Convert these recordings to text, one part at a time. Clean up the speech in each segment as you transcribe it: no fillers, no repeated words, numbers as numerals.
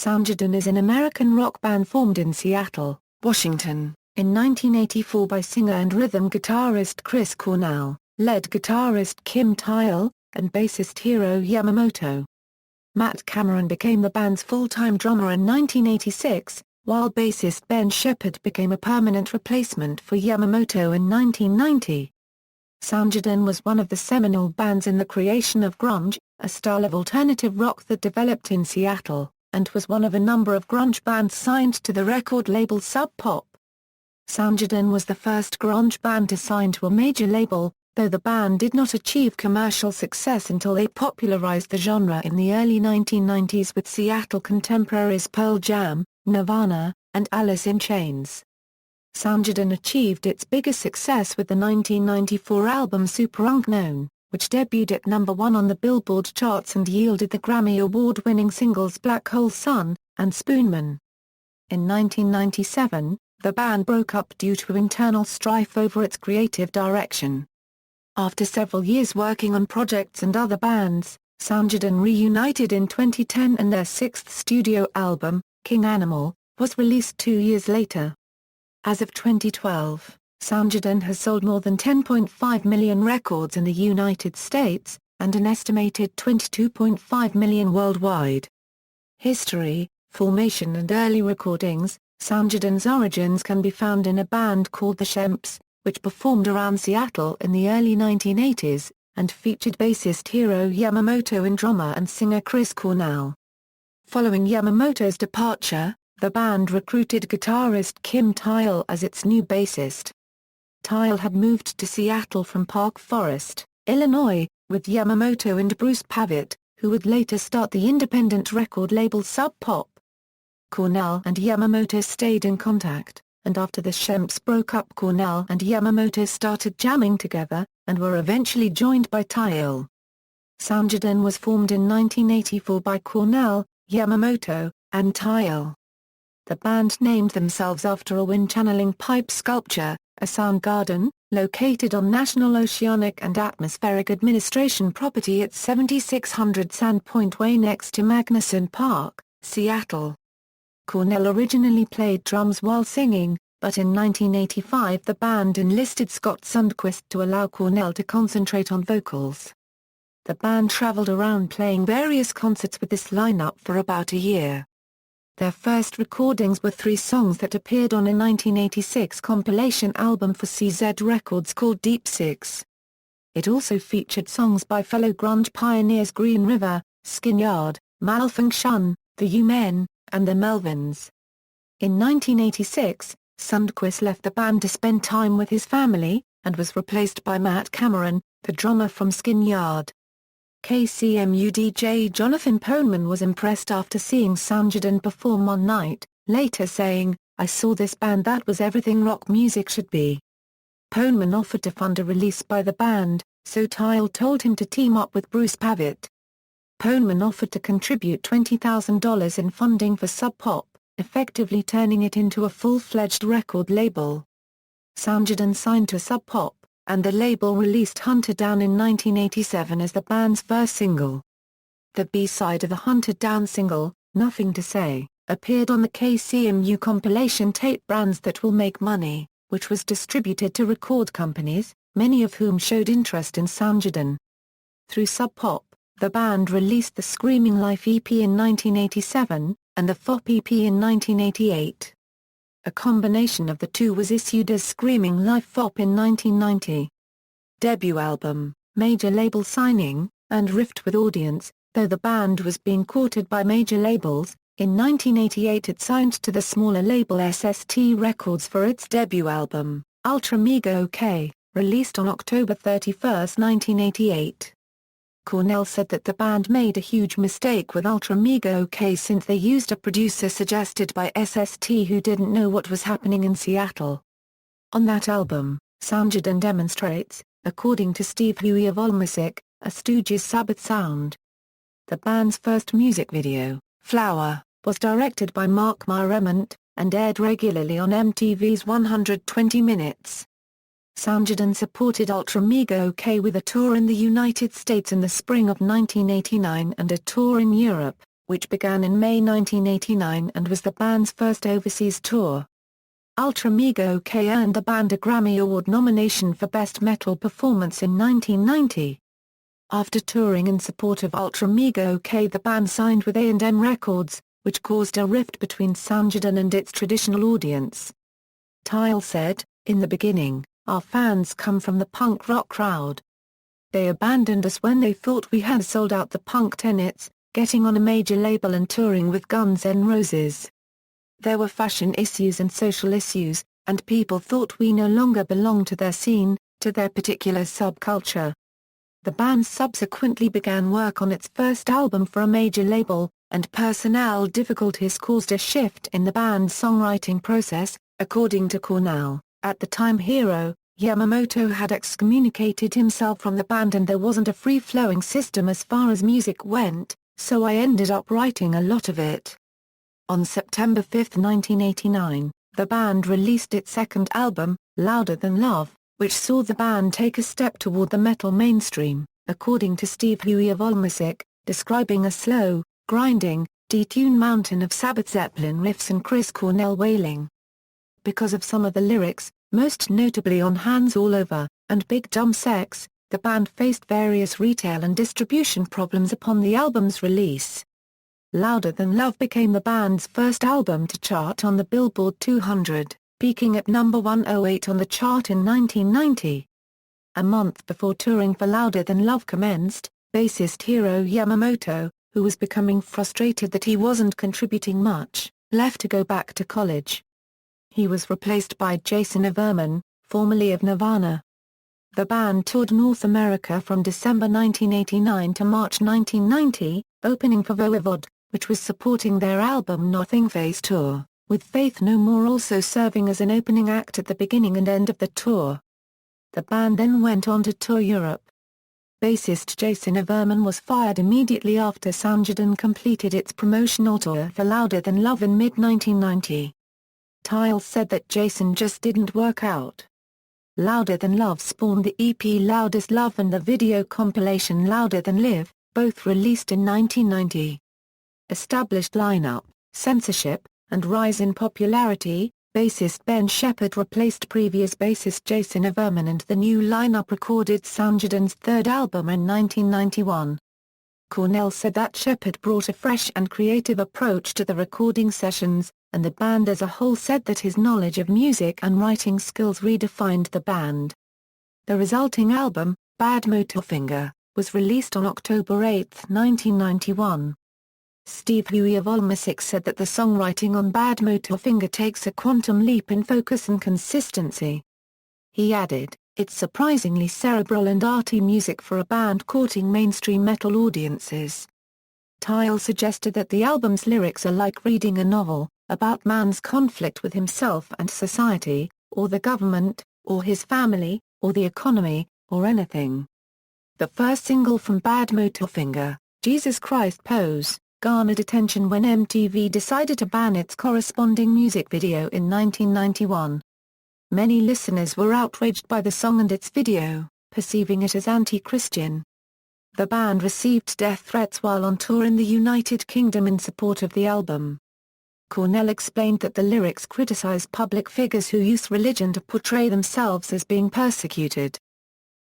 Soundgarden is an American rock band formed in Seattle, Washington, in 1984 by singer and rhythm guitarist Chris Cornell, lead guitarist Kim Thayil, and bassist Hiro Yamamoto. Matt Cameron became the band's full-time drummer in 1986, while bassist Ben Shepherd became a permanent replacement for Yamamoto in 1990. Soundgarden was one of the seminal bands in the creation of grunge, a style of alternative rock that developed in Seattle, and was one of a number of grunge bands signed to the record label Sub Pop. Soundgarden was the first grunge band to sign to a major label, though the band did not achieve commercial success until they popularized the genre in the early 1990s with Seattle contemporaries Pearl Jam, Nirvana, and Alice in Chains. Soundgarden achieved its biggest success with the 1994 album Superunknown, which debuted at #1 on the Billboard charts and yielded the Grammy Award-winning singles Black Hole Sun and Spoonman. In 1997, the band broke up due to internal strife over its creative direction. After several years working on projects and other bands, Soundgarden reunited in 2010 and their sixth studio album, King Animal, was released 2 years later. As of 2012, Soundgarden has sold more than 10.5 million records in the United States, and an estimated 22.5 million worldwide. History, formation and early recordings. Soundgarden's origins can be found in a band called the Shemps, which performed around Seattle in the early 1980s, and featured bassist Hiro Yamamoto and drummer and singer Chris Cornell. Following Yamamoto's departure, the band recruited guitarist Kim Thayil as its new bassist. Thayil had moved to Seattle from Park Forest, Illinois, with Yamamoto and Bruce Pavitt, who would later start the independent record label Sub Pop. Cornell and Yamamoto stayed in contact, and after the Shemps broke up, Cornell and Yamamoto started jamming together, and were eventually joined by Thayil. Soundgarden was formed in 1984 by Cornell, Yamamoto, and Thayil. The band named themselves after a wind-channeling pipe sculpture, a Soundgarden, located on National Oceanic and Atmospheric Administration property at 7600 Sandpoint Way next to Magnuson Park, Seattle. Cornell originally played drums while singing, but in 1985 the band enlisted Scott Sundquist to allow Cornell to concentrate on vocals. The band traveled around playing various concerts with this lineup for about a year. Their first recordings were 3 songs that appeared on a 1986 compilation album for CZ Records called Deep Six. It also featured songs by fellow grunge pioneers Green River, Skinyard, Malfunction, The U-Men, and the Melvins. In 1986, Sundquist left the band to spend time with his family, and was replaced by Matt Cameron, the drummer from Skinyard. KCMU DJ Jonathan Poneman was impressed after seeing Soundgarden perform one night, later saying, "I saw this band that was everything rock music should be." Poneman offered to fund a release by the band, so Thayil told him to team up with Bruce Pavitt. Poneman offered to contribute $20,000 in funding for Sub Pop, effectively turning it into a full-fledged record label. Soundgarden signed to Sub Pop, and the label released Hunted Down in 1987 as the band's first single. The B-side of the Hunted Down single, Nothing to Say, appeared on the KCMU compilation tape Brands That Will Make Money, which was distributed to record companies, many of whom showed interest in Soundgarden. Through Sub Pop, the band released the Screaming Life EP in 1987, and the FOP EP in 1988. A combination of the two was issued as Screaming Life FOP in 1990. Debut album, major label signing, and rift with audience. Though the band was being courted by major labels, in 1988 it signed to the smaller label SST Records for its debut album, Ultra Mega OK, released on October 31, 1988. Cornell said that the band made a huge mistake with Ultra Mega OK since they used a producer suggested by SST who didn't know what was happening in Seattle. On that album, Soundgarden demonstrates, according to Steve Huey of Allmusic, a Stooges Sabbath sound. The band's first music video, Flower, was directed by Mark Myrement, and aired regularly on MTV's 120 Minutes. Soundgarden supported Ultra Mega OK with a tour in the United States in the spring of 1989 and a tour in Europe, which began in May 1989 and was the band's first overseas tour. Ultra Mega OK earned the band a Grammy Award nomination for Best Metal Performance in 1990. After touring in support of Ultra Mega OK, the band signed with A&M Records, which caused a rift between Soundgarden and its traditional audience. Thayil said, "In the beginning, our fans come from the punk rock crowd. They abandoned us when they thought we had sold out the punk tenets, getting on a major label and touring with Guns N' Roses. There were fashion issues and social issues, and people thought we no longer belonged to their scene, to their particular subculture." The band subsequently began work on its first album for a major label, and personnel difficulties caused a shift in the band's songwriting process, according to Cornell. At the time, Hiro Yamamoto had excommunicated himself from the band and there wasn't a free-flowing system as far as music went, so I ended up writing a lot of it. On September 5, 1989, the band released its second album, Louder Than Love, which saw the band take a step toward the metal mainstream, according to Steve Huey of AllMusic, describing a slow, grinding, detuned mountain of Sabbath Zeppelin riffs and Chris Cornell wailing. Because of some of the lyrics, most notably on Hands All Over, and Big Dumb Sex, the band faced various retail and distribution problems upon the album's release. Louder Than Love became the band's first album to chart on the Billboard 200, peaking at number 108 on the chart in 1990. A month before touring for Louder Than Love commenced, bassist Hiro Yamamoto, who was becoming frustrated that he wasn't contributing much, left to go back to college. He was replaced by Jason Iverman, formerly of Nirvana. The band toured North America from December 1989 to March 1990, opening for Voivod, which was supporting their album Nothing Phase tour, with Faith No More also serving as an opening act at the beginning and end of the tour. The band then went on to tour Europe. Bassist Jason Iverman was fired immediately after Soundgarden completed its promotional tour for Louder Than Love in mid-1990. Thayil said that Jason just didn't work out. Louder Than Love spawned the EP Loudest Love and the video compilation Louder Than Live, both released in 1990. Established lineup, censorship, and rise in popularity, bassist Ben Shepherd replaced previous bassist Jason Iverman and the new lineup recorded Soundgarden's third album in 1991. Cornell said that Shepherd brought a fresh and creative approach to the recording sessions, and the band as a whole said that his knowledge of music and writing skills redefined the band. The resulting album, Bad Motorfinger, was released on October 8, 1991. Steve Huey of AllMusic said that the songwriting on Bad Motorfinger takes a quantum leap in focus and consistency. He added, "It's surprisingly cerebral and arty music for a band courting mainstream metal audiences." Thayil suggested that the album's lyrics are like reading a novel, about man's conflict with himself and society, or the government, or his family, or the economy, or anything. The first single from Bad Motorfinger, Jesus Christ Pose, garnered attention when MTV decided to ban its corresponding music video in 1991. Many listeners were outraged by the song and its video, perceiving it as anti-Christian. The band received death threats while on tour in the United Kingdom in support of the album. Cornell explained that the lyrics criticize public figures who use religion to portray themselves as being persecuted.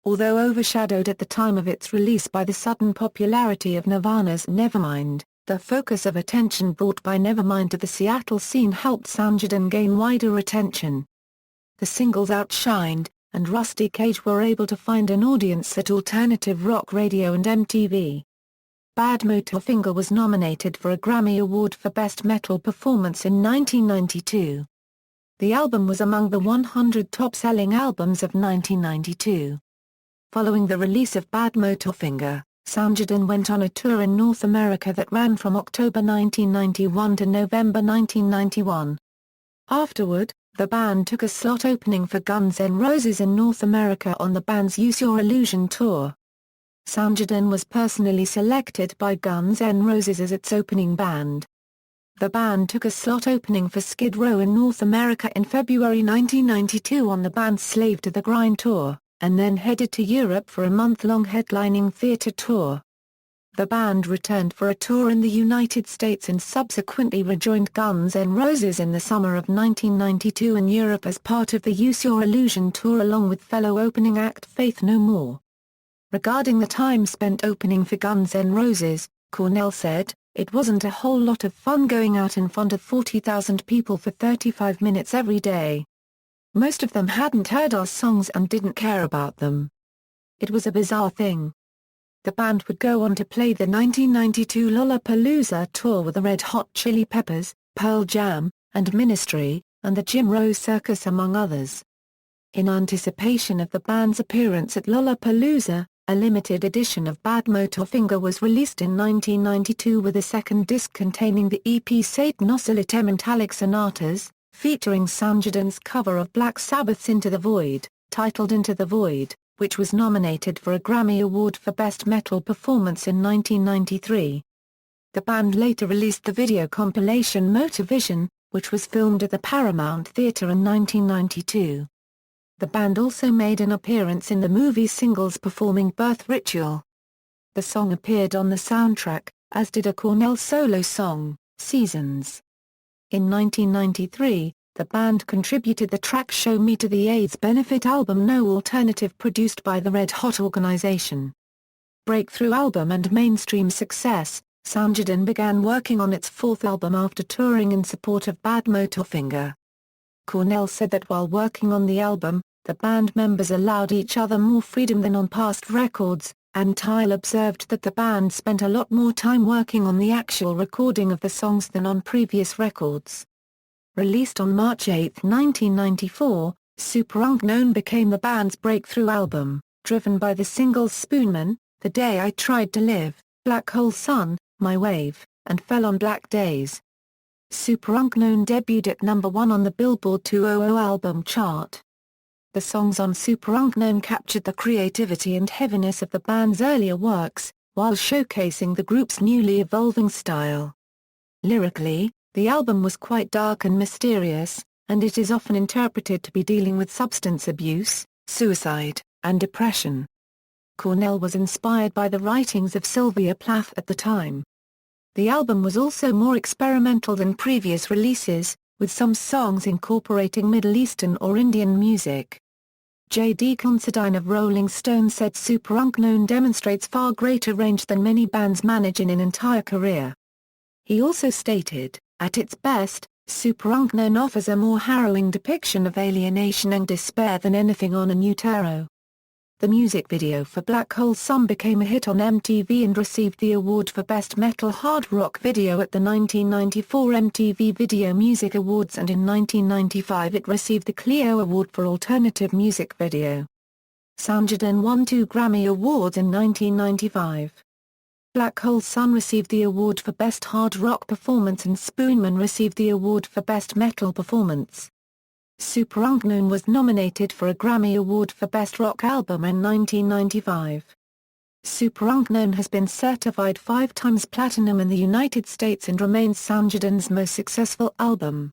Although overshadowed at the time of its release by the sudden popularity of Nirvana's Nevermind, the focus of attention brought by Nevermind to the Seattle scene helped Soundgarden gain wider attention. The singles outshined, and Rusty Cage were able to find an audience at alternative rock radio and MTV. Bad Motorfinger was nominated for a Grammy Award for Best Metal Performance in 1992. The album was among the 100 top-selling albums of 1992. Following the release of Bad Motorfinger, Soundgarden went on a tour in North America that ran from October 1991 to November 1991. Afterward, the band took a slot opening for Guns N' Roses in North America on the band's Use Your Illusion tour. Soundgarden was personally selected by Guns N' Roses as its opening band. The band took a slot opening for Skid Row in North America in February 1992 on the band's Slave to the Grind tour, and then headed to Europe for a month-long headlining theatre tour. The band returned for a tour in the United States and subsequently rejoined Guns N' Roses in the summer of 1992 in Europe as part of the Use Your Illusion tour along with fellow opening act Faith No More. Regarding the time spent opening for Guns N' Roses, Cornell said, "It wasn't a whole lot of fun going out in front of 40,000 people for 35 minutes every day. Most of them hadn't heard our songs and didn't care about them. It was a bizarre thing." The band would go on to play the 1992 Lollapalooza tour with the Red Hot Chili Peppers, Pearl Jam, and Ministry, and the Jim Rose Circus among others. In anticipation of the band's appearance at Lollapalooza, a limited edition of Badmotorfinger was released in 1992 with a second disc containing the EP Satan Oscillate Metallic Sonatas, featuring Soundgarden's cover of Black Sabbath's Into the Void, titled Into the Void, which was nominated for a Grammy Award for Best Metal Performance in 1993. The band later released the video compilation Motorvision, which was filmed at the Paramount Theatre in 1992. The band also made an appearance in the movie Singles performing Birth Ritual. The song appeared on the soundtrack, as did a Cornell solo song, Seasons. In 1993, the band contributed the track Show Me to the AIDS benefit album No Alternative produced by the Red Hot Organization. Breakthrough album and mainstream success, Soundgarden began working on its fourth album after touring in support of Badmotorfinger. Cornell said that while working on the album, the band members allowed each other more freedom than on past records, and Thayil observed that the band spent a lot more time working on the actual recording of the songs than on previous records. Released on March 8, 1994, Superunknown became the band's breakthrough album, driven by the singles Spoonman, The Day I Tried to Live, Black Hole Sun, My Wave, and Fell on Black Days. Superunknown debuted at number 1 on the Billboard 200 album chart. The songs on Superunknown captured the creativity and heaviness of the band's earlier works, while showcasing the group's newly evolving style. Lyrically, the album was quite dark and mysterious, and it is often interpreted to be dealing with substance abuse, suicide, and depression. Cornell was inspired by the writings of Sylvia Plath at the time. The album was also more experimental than previous releases, with some songs incorporating Middle Eastern or Indian music. J.D. Considine of Rolling Stone said Superunknown demonstrates far greater range than many bands manage in an entire career. He also stated, "At its best, Superunknown offers a more harrowing depiction of alienation and despair than anything on In Utero." The music video for Black Hole Sun became a hit on MTV and received the award for Best Metal Hard Rock Video at the 1994 MTV Video Music Awards, and in 1995 it received the Clio Award for Alternative Music Video. Soundgarden won 2 Grammy Awards in 1995. Black Hole Sun received the award for Best Hard Rock Performance and Spoonman received the award for Best Metal Performance. Superunknown was nominated for a Grammy Award for Best Rock Album in 1995. Superunknown has been certified 5 times platinum in the United States and remains Soundgarden's most successful album.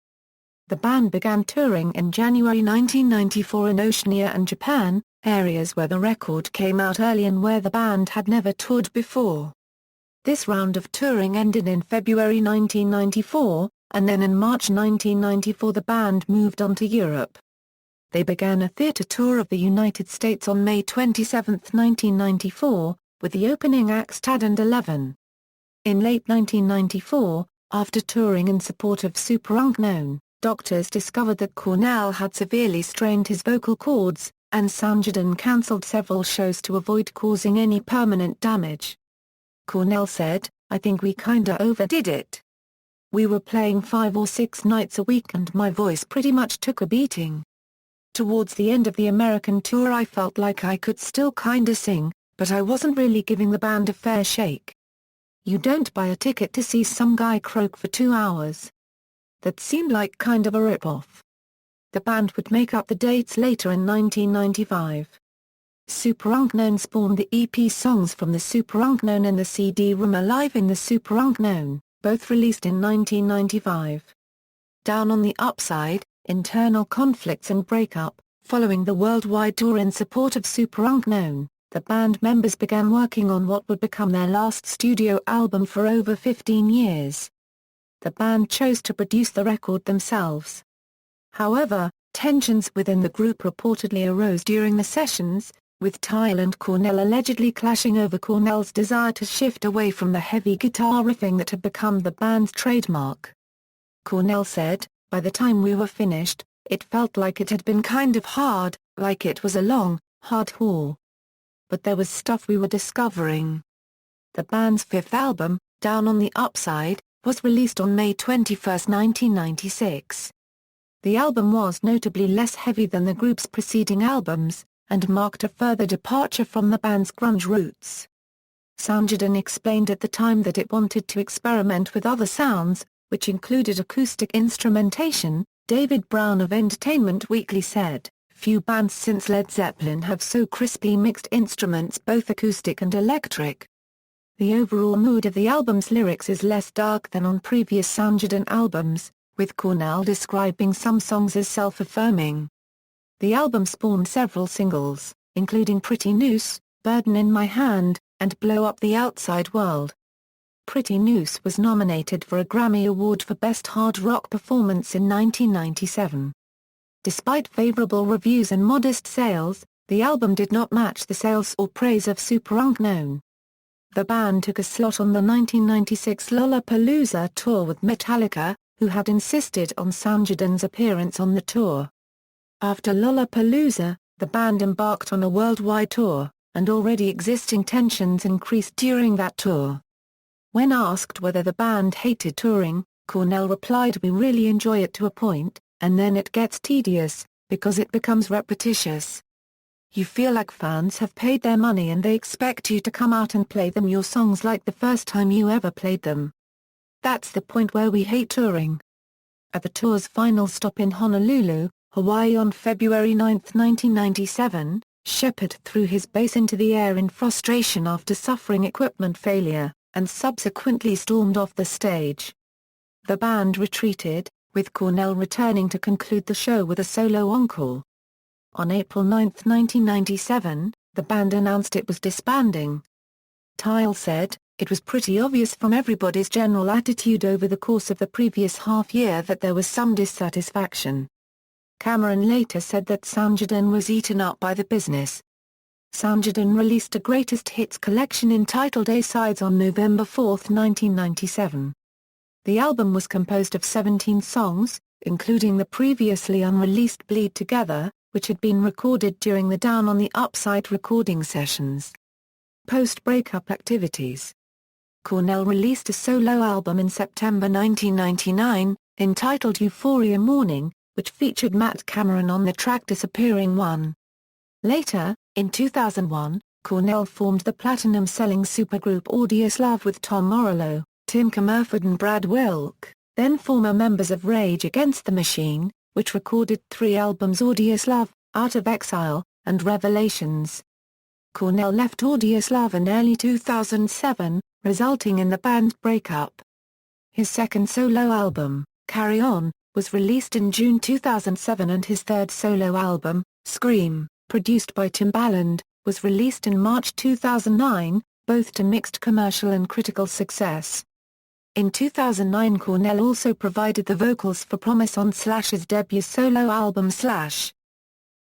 The band began touring in January 1994 in Oceania and Japan, areas where the record came out early and where the band had never toured before. This round of touring ended in February 1994, and then in March 1994 the band moved on to Europe. They began a theatre tour of the United States on May 27, 1994, with the opening acts Tad and 11. In late 1994, after touring in support of Superunknown, doctors discovered that Cornell had severely strained his vocal cords, and Soundgarden cancelled several shows to avoid causing any permanent damage. Cornell said, "I think we kinda overdid it. We were playing 5 or 6 nights a week and my voice pretty much took a beating. Towards the end of the American tour I felt like I could still kinda sing, but I wasn't really giving the band a fair shake. You don't buy a ticket to see some guy croak for 2 hours. That seemed like kind of a rip-off." The band would make up the dates later in 1995. Superunknown spawned the EP songs from the Superunknown and the CD-ROM Alive in the Superunknown, both released in 1995. Down on the Upside, Internal Conflicts and Breakup. Following the worldwide tour in support of Superunknown, the band members began working on what would become their last studio album for over 15 years. The band chose to produce the record themselves. However, tensions within the group reportedly arose during the sessions, with Thayil and Cornell allegedly clashing over Cornell's desire to shift away from the heavy guitar riffing that had become the band's trademark. Cornell said, "By the time we were finished, it felt like it had been kind of hard, like it was a long, hard haul. But there was stuff we were discovering." The band's fifth album, Down on the Upside, was released on May 21, 1996. The album was notably less heavy than the group's preceding albums, and marked a further departure from the band's grunge roots. Soundgarden explained at the time that it wanted to experiment with other sounds, which included acoustic instrumentation. David Brown of Entertainment Weekly said, "Few bands since Led Zeppelin have so crisply mixed instruments, both acoustic and electric." The overall mood of the album's lyrics is less dark than on previous Soundgarden albums, with Cornell describing some songs as self-affirming. The album spawned several singles, including Pretty Noose, Burden in My Hand, and Blow Up the Outside World. Pretty Noose was nominated for a Grammy Award for Best Hard Rock Performance in 1997. Despite favorable reviews and modest sales, the album did not match the sales or praise of Superunknown. The band took a slot on the 1996 Lollapalooza tour with Metallica, who had insisted on Soundgarden's appearance on the tour. After Lollapalooza, the band embarked on a worldwide tour, and already existing tensions increased during that tour. When asked whether the band hated touring, Cornell replied, "We really enjoy it to a point, and then it gets tedious, because it becomes repetitious. You feel like fans have paid their money and they expect you to come out and play them your songs like the first time you ever played them. That's the point where we hate touring." At the tour's final stop in Honolulu, Hawaii on February 9, 1997, Shepherd threw his bass into the air in frustration after suffering equipment failure, and subsequently stormed off the stage. The band retreated, with Cornell returning to conclude the show with a solo encore. On April 9, 1997, the band announced it was disbanding. Thayil said, "It was pretty obvious from everybody's general attitude over the course of the previous half-year that there was some dissatisfaction." Cameron later said that Soundgarden was eaten up by the business. Soundgarden released a greatest hits collection entitled A-Sides on November 4, 1997. The album was composed of 17 songs, including the previously unreleased Bleed Together, which had been recorded during the Down on the Upside recording sessions. Post-breakup activities. Cornell released a solo album in September 1999, entitled Euphoria Morning, which featured Matt Cameron on the track Disappearing One. Later, in 2001, Cornell formed the platinum-selling supergroup Audioslave with Tom Morello, Tim Comerford and Brad Wilk, then former members of Rage Against the Machine, which recorded 3 albums: Audioslave, Out of Exile, and Revelations. Cornell left Audioslave in early 2007, resulting in the band's breakup. His second solo album, Carry On, was released in June 2007, and his third solo album, Scream, produced by Timbaland, was released in March 2009, both to mixed commercial and critical success. In 2009, Cornell also provided the vocals for Promise on Slash's debut solo album Slash.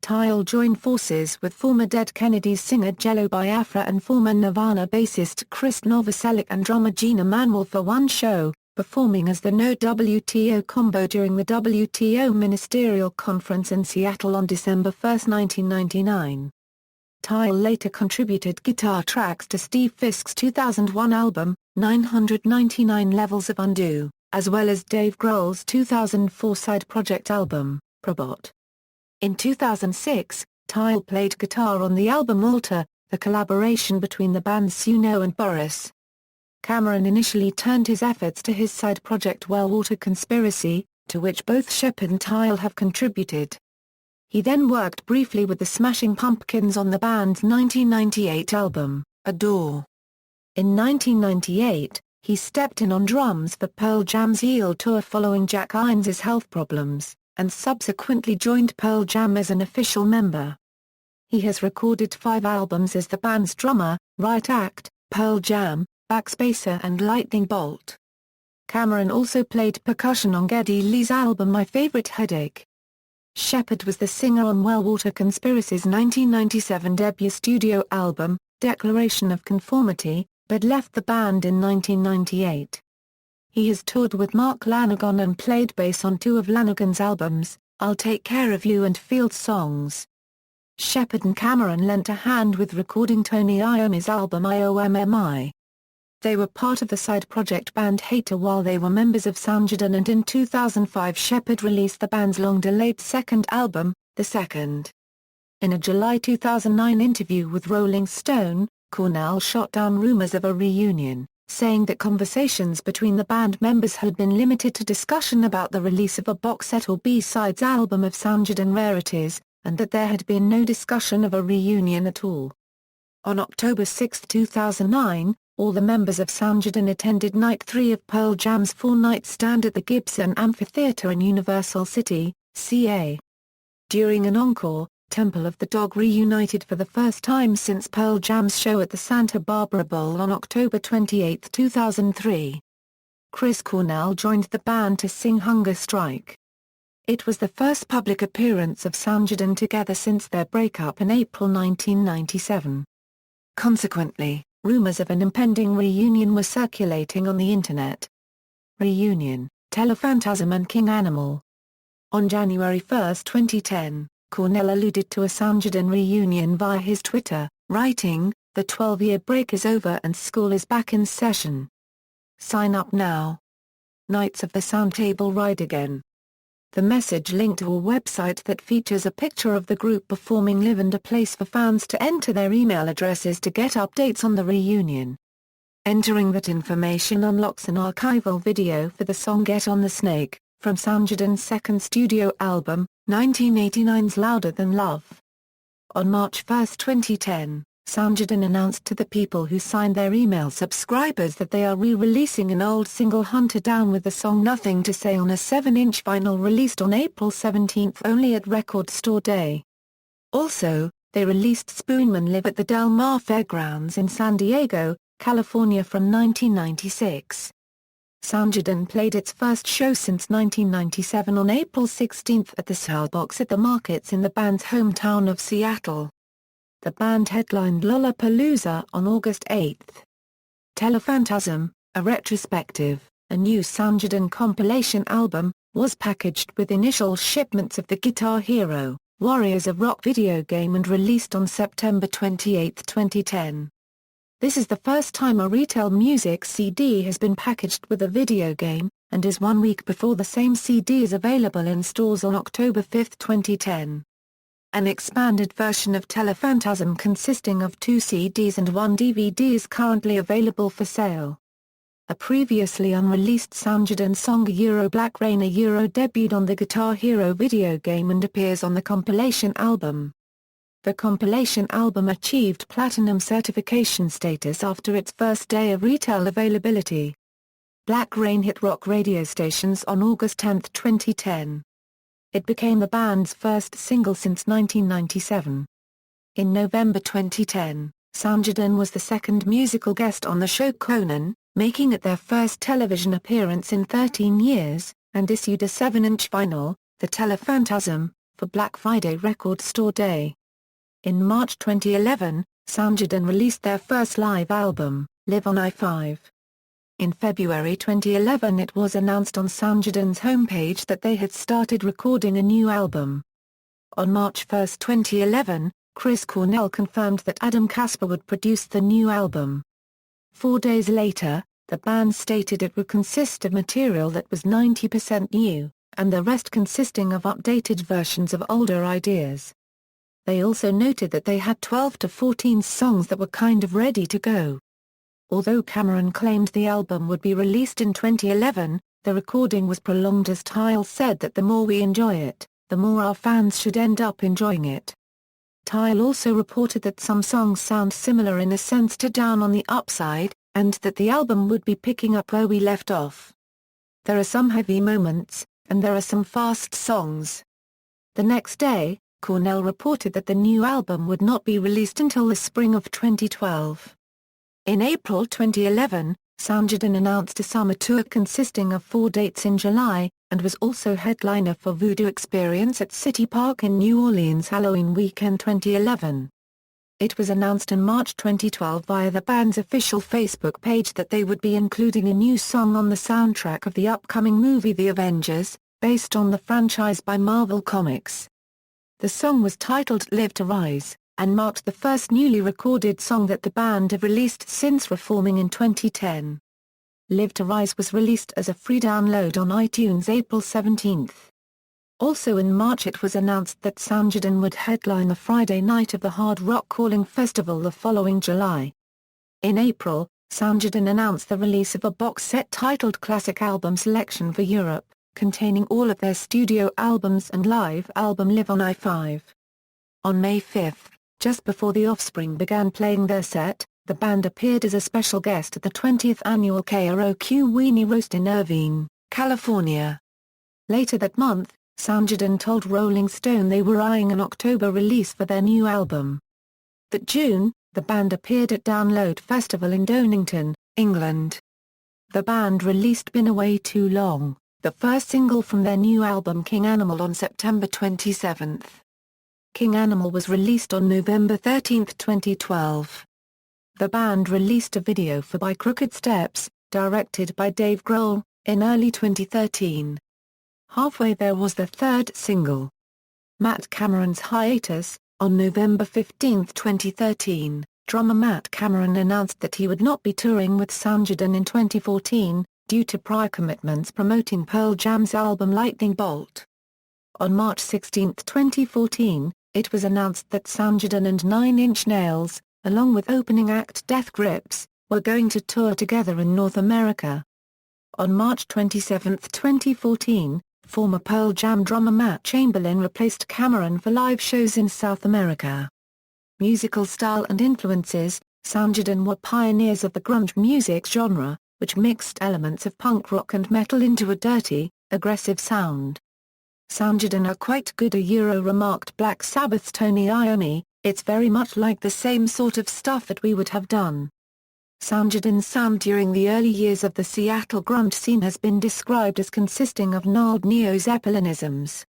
Thayil joined forces with former Dead Kennedys singer Jello Biafra and former Nirvana bassist Chris Novoselic and drummer Gina Manuel for one show, performing as the No WTO combo during the WTO Ministerial Conference in Seattle on December 1, 1999. Thayil later contributed guitar tracks to Steve Fisk's 2001 album, 999 Levels of Undo, as well as Dave Grohl's 2004 side project album, Probot. In 2006, Thayil played guitar on the album Alter, the collaboration between the bands Suno and Boris. Cameron initially turned his efforts to his side project Wellwater Conspiracy, to which both Shepherd and Thayil have contributed. He then worked briefly with the Smashing Pumpkins on the band's 1998 album, Adore. In 1998, he stepped in on drums for Pearl Jam's Yield tour following Jack Irons's health problems, and subsequently joined Pearl Jam as an official member. He has recorded 5 albums as the band's drummer, Riot Act, Pearl Jam, Backspacer and Lightning Bolt. Cameron also played percussion on Geddy Lee's album My Favorite Headache. Shepherd was the singer on Wellwater Conspiracy's 1997 debut studio album, Declaration of Conformity, but left the band in 1998. He has toured with Mark Lanegan and played bass on 2 of Lanegan's albums, I'll Take Care of You and Field Songs. Shepherd and Cameron lent a hand with recording Tony Iommi's album IOMMI. They were part of the side project band Hater while they were members of Soundgarden, and in 2005 Shepherd released the band's long-delayed second album, The Second. In a July 2009 interview with Rolling Stone, Cornell shot down rumors of a reunion, saying that conversations between the band members had been limited to discussion about the release of a box set or B-sides album of Soundgarden rarities, and that there had been no discussion of a reunion at all. On October 6, 2009, all the members of Soundgarden attended Night 3 of Pearl Jam's 4-night stand at the Gibson Amphitheatre in Universal City, CA. During an encore, Temple of the Dog reunited for the first time since Pearl Jam's show at the Santa Barbara Bowl on October 28, 2003. Chris Cornell joined the band to sing Hunger Strike. It was the first public appearance of Soundgarden together since their breakup in April 1997. Consequently, rumors of an impending reunion were circulating on the Internet. Reunion, Telephantasm and King Animal. On January 1, 2010, Cornell alluded to a Soundgarden reunion via his Twitter, writing, "The 12-year break is over and school is back in session. Sign up now. Knights of the Soundtable ride again." The message linked to a website that features a picture of the group performing live and a place for fans to enter their email addresses to get updates on the reunion. Entering that information unlocks an archival video for the song Get on the Snake, from Soundgarden's second studio album, 1989's Louder Than Love. On March 1, 2010, Soundgarden announced to the people who signed their email subscribers that they are re-releasing an old single Hunter Down with the song Nothing to Say on a 7-inch vinyl released on April 17 only at Record Store Day. Also, they released Spoonman Live at the Del Mar Fairgrounds in San Diego, California from 1996. Soundgarden played its first show since 1997 on April 16 at the Soulbox at the Markets in the band's hometown of Seattle. The band headlined Lollapalooza on August 8. Telephantasm, a retrospective, a new Soundgarden compilation album, was packaged with initial shipments of the Guitar Hero, Warriors of Rock video game and released on September 28, 2010. This is the first time a retail music CD has been packaged with a video game, and is 1 week before the same CD is available in stores on October 5, 2010. An expanded version of Telephantasm consisting of 2 CDs and 1 DVD is currently available for sale. A previously unreleased Soundgarden song Euro Black Rain debuted on the Guitar Hero video game and appears on the compilation album. The compilation album achieved platinum certification status after its first day of retail availability. Black Rain hit rock radio stations on August 10, 2010. It became the band's first single since 1997. In November 2010, Soundgarden was the second musical guest on the show Conan, making it their first television appearance in 13 years, and issued a 7-inch vinyl, The Telephantasm, for Black Friday Record Store Day. In March 2011, Soundgarden released their first live album, Live on I-5. In February 2011 it was announced on Soundgarden's homepage that they had started recording a new album. On March 1, 2011, Chris Cornell confirmed that Adam Kasper would produce the new album. 4 days later, the band stated it would consist of material that was 90% new, and the rest consisting of updated versions of older ideas. They also noted that they had 12 to 14 songs that were kind of ready to go. Although Cameron claimed the album would be released in 2011, the recording was prolonged as Thayil said that the more we enjoy it, the more our fans should end up enjoying it. Thayil also reported that some songs sound similar in a sense to Down on the Upside, and that the album would be picking up where we left off. There are some heavy moments, and there are some fast songs. The next day, Cornell reported that the new album would not be released until the spring of 2012. In April 2011, Soundgarden announced a summer tour consisting of 4 dates in July, and was also headliner for Voodoo Experience at City Park in New Orleans Halloween weekend 2011. It was announced in March 2012 via the band's official Facebook page that they would be including a new song on the soundtrack of the upcoming movie The Avengers, based on the franchise by Marvel Comics. The song was titled Live to Rise, and marked the first newly recorded song that the band have released since reforming in 2010. Live to Rise was released as a free download on iTunes April 17. Also in March it was announced that Soundgarden would headline the Friday night of the Hard Rock Calling Festival the following July. In April, Soundgarden announced the release of a box set titled Classic Album Selection for Europe, containing all of their studio albums and live album Live on I-5. On May 5, just before The Offspring began playing their set, the band appeared as a special guest at the 20th annual KROQ Weenie Roast in Irvine, California. Later that month, Soundgarden told Rolling Stone they were eyeing an October release for their new album. That June, the band appeared at Download Festival in Donington, England. The band released Been Away Too Long, the first single from their new album King Animal, on September 27. King Animal was released on November 13, 2012. The band released a video for By Crooked Steps, directed by Dave Grohl, in early 2013. Halfway There was the third single. Matt Cameron's Hiatus. On November 15, 2013, drummer Matt Cameron announced that he would not be touring with Soundgarden in 2014, due to prior commitments promoting Pearl Jam's album Lightning Bolt. On March 16, 2014, it was announced that Soundgarden and Nine Inch Nails, along with opening act Death Grips, were going to tour together in North America. On March 27, 2014, former Pearl Jam drummer Matt Chamberlain replaced Cameron for live shows in South America. Musical style and influences. Soundgarden were pioneers of the grunge music genre, which mixed elements of punk rock and metal into a dirty, aggressive sound. Soundgarden are quite good. Hiro remarked Black Sabbath's Tony Iommi, "It's very much like the same sort of stuff that we would have done." Soundgarden's sound during the early years of the Seattle grunge scene has been described as consisting of gnarled neo-Zeppelinisms.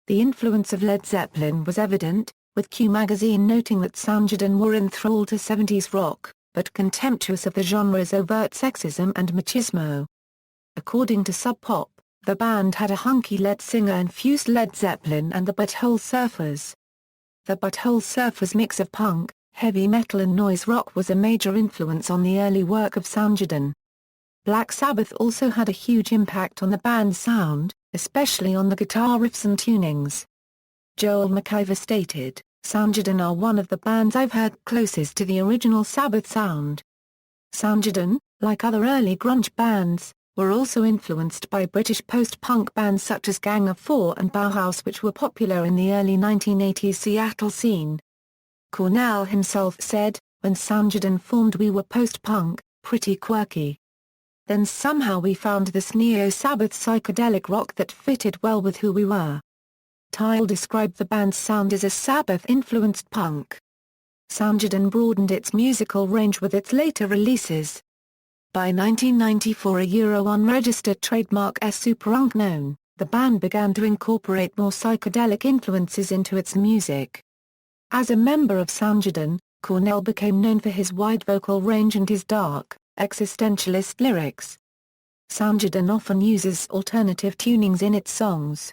The influence of Led Zeppelin was evident, with Q magazine noting that Soundgarden were enthralled to 70s rock, but contemptuous of the genre's overt sexism and machismo. According to Sub Pop, the band had a hunky lead singer infused Led Zeppelin and the Butthole Surfers. The Butthole Surfers' mix of punk, heavy metal and noise rock was a major influence on the early work of Soundgarden. Black Sabbath also had a huge impact on the band's sound, especially on the guitar riffs and tunings. Joel McIver stated, "Soundgarden are one of the bands I've heard closest to the original Sabbath sound." Soundgarden, like other early grunge bands, were also influenced by British post-punk bands such as Gang of Four and Bauhaus, which were popular in the early 1980s Seattle scene. Cornell himself said, "When Soundgarden formed we were post-punk, pretty quirky. Then somehow we found this neo-Sabbath psychedelic rock that fitted well with who we were." Thayil described the band's sound as a Sabbath-influenced punk. Soundgarden broadened its musical range with its later releases. By 1994, a Euro unregistered trademark as Superunk known, the band began to incorporate more psychedelic influences into its music. As a member of Soundgarden, Cornell became known for his wide vocal range and his dark, existentialist lyrics. Soundgarden often uses alternative tunings in its songs.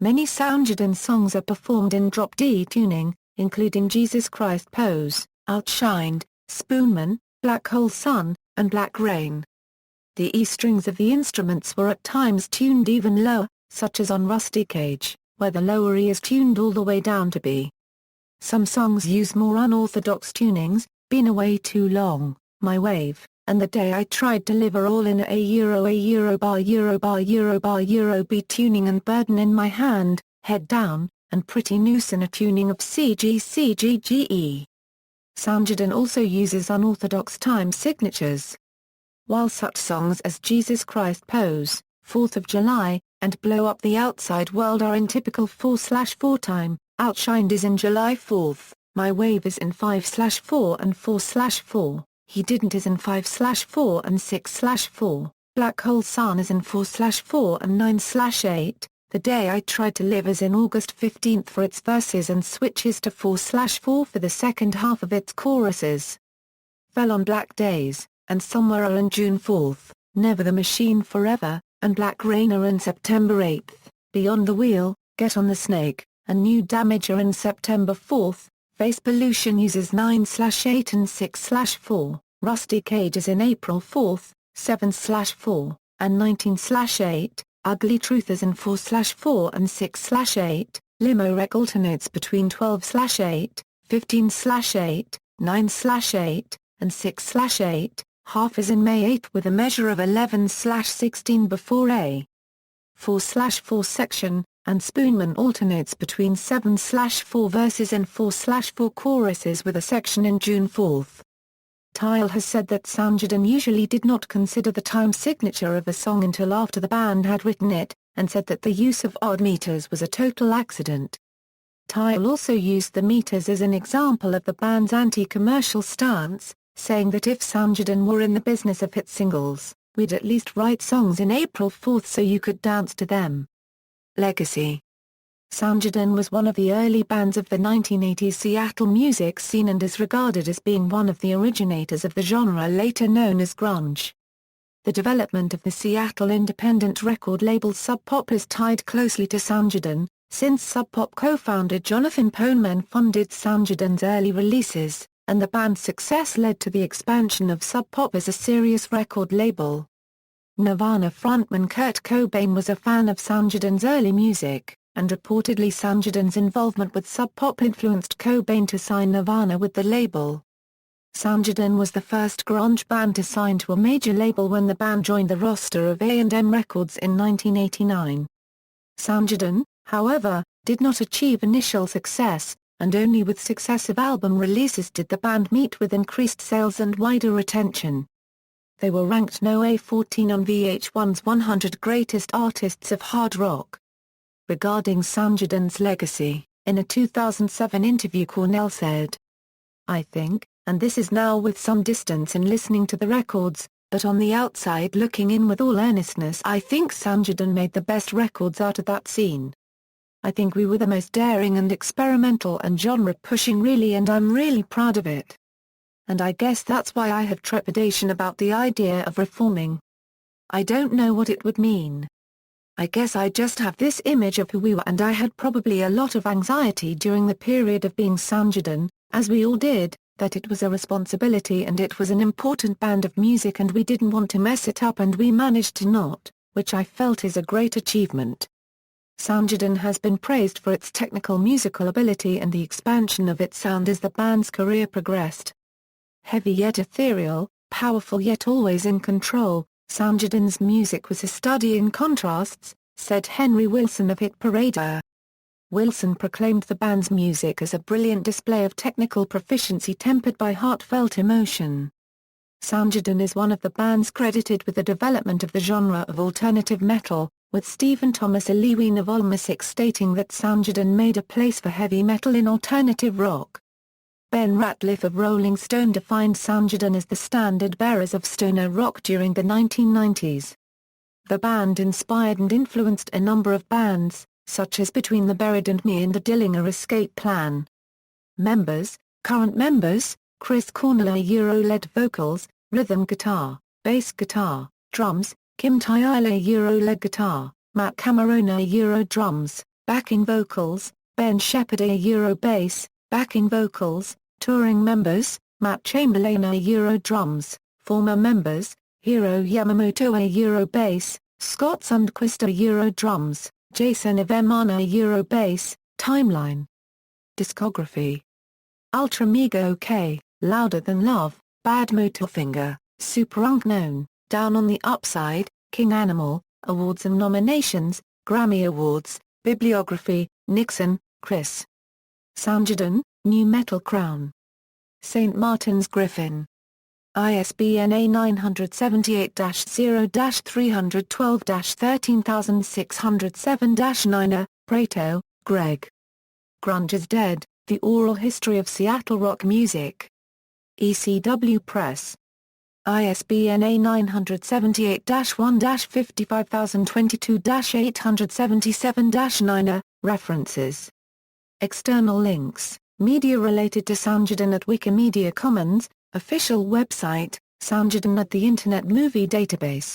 Many Soundgarden songs are performed in drop D tuning, including Jesus Christ Pose, Outshined, Spoonman, Black Hole Sun, and Black Rain. The E strings of the instruments were at times tuned even lower, such as on Rusty Cage, where the lower E is tuned all the way down to B. Some songs use more unorthodox tunings, Been Away Too Long, My Wave, and The Day I Tried to Live are all in a Euro bar Euro bar Euro bar Euro B tuning, and Burden in My Hand, Head Down, and Pretty Noose in a tuning of CGCGGE. Soundgarden also uses unorthodox time signatures. While such songs as Jesus Christ Pose, 4th of July, and Blow Up the Outside World are in typical 4/4 time, Outshined is in July 4th, My Wave is in 5/4 and 4/4, He Didn't is in 5/4 and 6/4, Black Hole Sun is in 4/4 and 9/8, The Day I Tried to Live is in August 15th for its verses and switches to 4/4 for the second half of its choruses. Fell on Black Days, and Somewhere are in June 4th, Never the Machine Forever, and Black Rain are in September 8th, Beyond the Wheel, Get on the Snake, and New Damage are in September 4th, Face Pollution uses 9/8 and 6/4, Rusty Cage is in April 4th, 7/4, and 19/8, Ugly Truth is in 4/4 and 6/8, Limo Wreck alternates between 12/8, 15/8, 9/8, and 6/8, Half is in May 8 with a measure of 11/16 before a 4/4 section, and Spoonman alternates between 7/4 verses and 4/4 choruses with a section in June 4th. Thayil has said that Soundgarden usually did not consider the time signature of a song until after the band had written it, and said that the use of odd meters was a total accident. Thayil also used the meters as an example of the band's anti-commercial stance, saying that if Soundgarden were in the business of hit singles, we'd at least write songs in April 4th so you could dance to them. Legacy. Soundgarden was one of the early bands of the 1980s Seattle music scene and is regarded as being one of the originators of the genre later known as grunge. The development of the Seattle independent record label Sub Pop is tied closely to Soundgarden, since Sub Pop co-founder Jonathan Poneman funded Soundgarden's early releases, and the band's success led to the expansion of Sub Pop as a serious record label. Nirvana frontman Kurt Cobain was a fan of Soundgarden's early music, and reportedly Soundgarden's involvement with Sub Pop influenced Cobain to sign Nirvana with the label. Soundgarden was the first grunge band to sign to a major label when the band joined the roster of A&M Records in 1989. Soundgarden, however, did not achieve initial success, and only with successive album releases did the band meet with increased sales and wider attention. They were ranked No. 14 on VH1's 100 Greatest Artists of Hard Rock. Regarding Soundgarden's legacy, in a 2007 interview Cornell said, "I think, and this is now with some distance in listening to the records, but on the outside looking in with all earnestness I think Soundgarden made the best records out of that scene. I think we were the most daring and experimental and genre-pushing really, and I'm really proud of it. And I guess that's why I have trepidation about the idea of reforming. I don't know what it would mean. I guess I just have this image of who we were, and I had probably a lot of anxiety during the period of being Soundgarden, as we all did, that it was a responsibility and it was an important band of music and we didn't want to mess it up, and we managed to not, which I felt is a great achievement." Soundgarden has been praised for its technical musical ability and the expansion of its sound as the band's career progressed. Heavy yet ethereal, powerful yet always in control, Soundgarden's music was a study in contrasts, said Henry Wilson of Hit Parade. Wilson proclaimed the band's music as a brilliant display of technical proficiency tempered by heartfelt emotion. Soundgarden is one of the bands credited with the development of the genre of alternative metal, with Stephen Thomas Eliwine of Allmusic stating that Soundgarden made a place for heavy metal in alternative rock. Ben Ratliff of Rolling Stone defined Soundgarden as the standard-bearers of stoner rock during the 1990s. The band inspired and influenced a number of bands, such as Between the Buried and Me and the Dillinger Escape Plan. Current members, Chris Cornell Euro-led vocals, rhythm guitar, bass guitar, drums, Kim Thayil Euro-led guitar, Matt Camerona Euro drums, backing vocals, Ben Shepherd Euro bass, backing vocals. Touring members, Matt Chamberlain Euro drums, former members, Hiro Yamamoto Euro bass, Scott Sundquist Euro drums, Jason Ivemana Euro bass. Timeline. Discography. Ultra Mega OK, Louder Than Love, Bad Motorfinger, Super Unknown, Down on the Upside, King Animal, Awards and Nominations, Grammy Awards, Bibliography, Nixon, Chris. Soundgarden, New Metal Crown. St. Martin's Griffin. ISBN A978-0-312-13607-9. Prato, Greg. Grunge is Dead, The Oral History of Seattle Rock Music. ECW Press. ISBN A978-1-55022-877-9. References. External links. Media related to Soundgarden at Wikimedia Commons. Official website, Soundgarden at the Internet Movie Database.